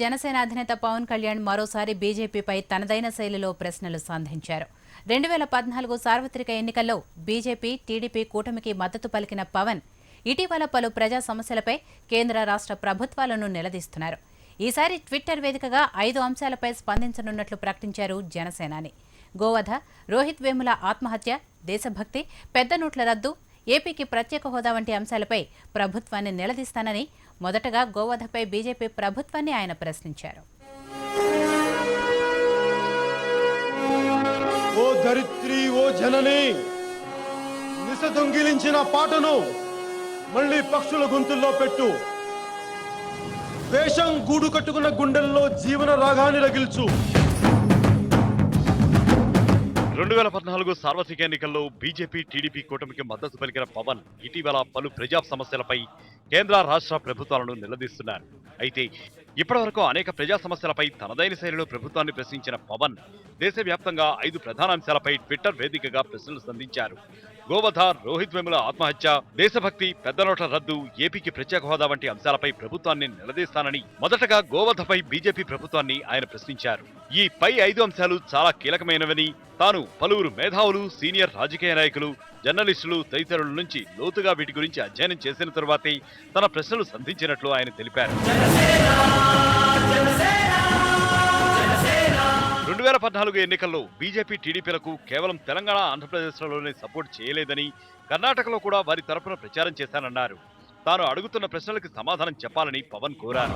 జనసేన అధినేత పవన్ కళ్యాణ్ మరోసారి బీజేపీపై తనదైన శైలిలో ప్రశ్నలు సంధించారు. 2014 సార్వత్రిక ఎన్నికల్లో బీజేపీ, టీడీపీ కూటమికి మద్దతు పలికిన పవన్ ఇటీవల పలు ప్రజా సమస్యలపై కేంద్ర రాష్ట్ర ప్రభుత్వాలను నిలదీస్తున్నారు. ఈసారి ట్విట్టర్ వేదికగా 5 అంశాలపై స్పందించనున్నట్లు ప్రకటించారు జనసేనాని. గోవధ, రోహిత్ వేముల ఆత్మహత్య, దేశభక్తి, పెద్ద నోట్ల రద్దు, ఏపీకి ప్రత్యేక హోదా వంటి అంశాలపై ప్రభుత్వాన్ని నిలదీస్తానని మొదటగా గోవధపై బీజేపీ ప్రభుత్వాన్ని ఆయన ప్రశ్నించారు. ఓ ధరిత్రి, ఓ జనని, నిస దొంగిలించిన పాటను మళ్ళీ పక్షుల గొంతుల్లో పెట్టు. వేషం గూడు కట్టుకున్న గుండెల్లో జీవన రాగాన్ని రగిల్చు. 2014 సార్వత్రిక ఎన్నికల్లో బీజేపీ, టీడీపీ కూటమికి మద్దతు పలికిన పవన్ ఇటీవల పలు ప్రజా సమస్యలపై కేంద్ర రాష్ట్ర ప్రభుత్వాలను నిలదీస్తున్నారు. అయితే ఇప్పటివరకు అనేక ప్రజా సమస్యలపై తనదైన శైలిలో ప్రభుత్వాన్ని ప్రశ్నించిన పవన్ దేశవ్యాప్తంగా 5 ప్రధాన అంశాలపై ట్విట్టర్ వేదికగా ప్రశ్నలు సంధించారు. గోవధ, రోహిత్ వేముల ఆత్మహత్య, దేశభక్తి, పెద్ద నోట్ల రద్దు, ఏపీకి ప్రత్యేక హోదా వంటి అంశాలపై ప్రభుత్వాన్ని నిలదీస్తానని మొదటగా గోవధపై బీజేపీ ప్రభుత్వాన్ని ఆయన ప్రశ్నించారు. ఈ పై 5 అంశాలు చాలా కీలకమైనవని, తాను పలువురు మేధావులు, సీనియర్ రాజకీయ నాయకులు, జర్నలిస్టులు తదితరుల నుంచి లోతుగా వీటి గురించి అధ్యయనం చేసిన తరువాతే తన ప్రశ్నలు సంధించినట్లు ఆయన తెలిపారు. 2014 ఎన్నికల్లో బీజేపీ, టీడీపీలకు కేవలం తెలంగాణ, ఆంధ్రప్రదేశ్లలోనే సపోర్ట్ చేయలేదని, కర్ణాటకలో కూడా వారి తరపున ప్రచారం చేశానన్నారు. తాను అడుగుతున్న ప్రశ్నలకు సమాధానం చెప్పాలని పవన్ కోరారు.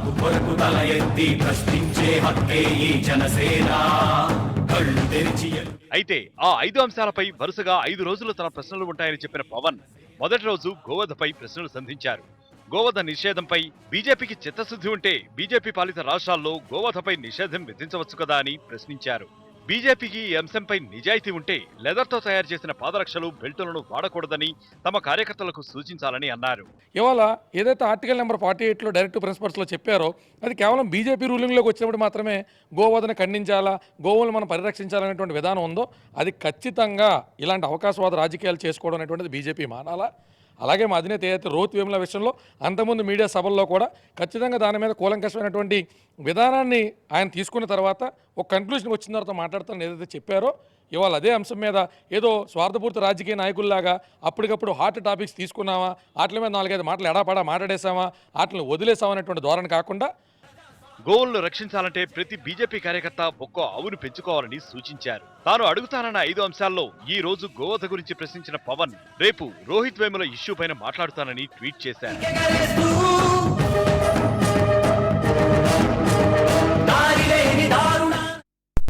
అయితే ఆ 5 అంశాలపై వరుసగా 5 రోజులు తన ప్రశ్నలు ఉంటాయని చెప్పిన పవన్ మొదటి రోజు గోవధపై ప్రశ్నలు సంధించారు. గోవధ నిషేధంపై బీజేపీకి చిత్తశుద్ధి ఉంటే బీజేపీ పాలిత రాష్ట్రాల్లో గోవధపై నిషేధం విధించవచ్చు కదా అని ప్రశ్నించారు. బీజేపీకి ఈ అంశంపై నిజాయితీ ఉంటే లెదర్తో తయారు చేసిన పాదరక్షలు, బెల్టులను వాడకూడదని తమ కార్యకర్తలకు సూచించాలని అన్నారు. ఇవాళ ఏదైతే ఆర్టికల్ నెంబర్ 48లో డైరెక్ట్ ప్రిన్సిపల్స్లో చెప్పారో అది కేవలం బీజేపీ రూలింగ్లోకి వచ్చినప్పుడు మాత్రమే గోవధను ఖండించాలా, గోవులను మనం పరిరక్షించాలనేటువంటి విధానం ఉందో అది ఖచ్చితంగా ఇలాంటి అవకాశవాద రాజకీయాలు చేసుకోవడం అనేటువంటిది బీజేపీ మానాలా. అలాగే మా అధినేత ఏదైతే రోహిత్ వేముల విషయంలో అంతకుముందు మీడియా సభల్లో కూడా ఖచ్చితంగా దాని మీద కూలంకషమైనటువంటి విధానాన్ని ఆయన తీసుకున్న తర్వాత ఒక కన్క్లూజన్ వచ్చిన తర్వాత మాట్లాడతానని ఏదైతే చెప్పారో ఇవాళ అదే అంశం మీద ఏదో స్వార్థపూర్తి రాజకీయ నాయకుల్లాగా అప్పటికప్పుడు హాట్ టాపిక్స్ తీసుకున్నామా, వాటి మీద 4-5 మాటలు ఎడాపడా మాట్లాడేసామా, వాటిని వదిలేసామనేటువంటి ధోరణి కాకుండా గోవులను రక్షించాలంటే ప్రతి బీజేపీ కార్యకర్త ఒక్కో ఆవును పెంచుకోవాలని సూచించారు. తాను అడుగుతానన్న 5 అంశాల్లో ఈ రోజు గోవధ గురించి ప్రశ్నించిన పవన్ రేపు రోహిత్ వేముల ఇష్యూ పైన మాట్లాడుతానని ట్వీట్ చేశారు.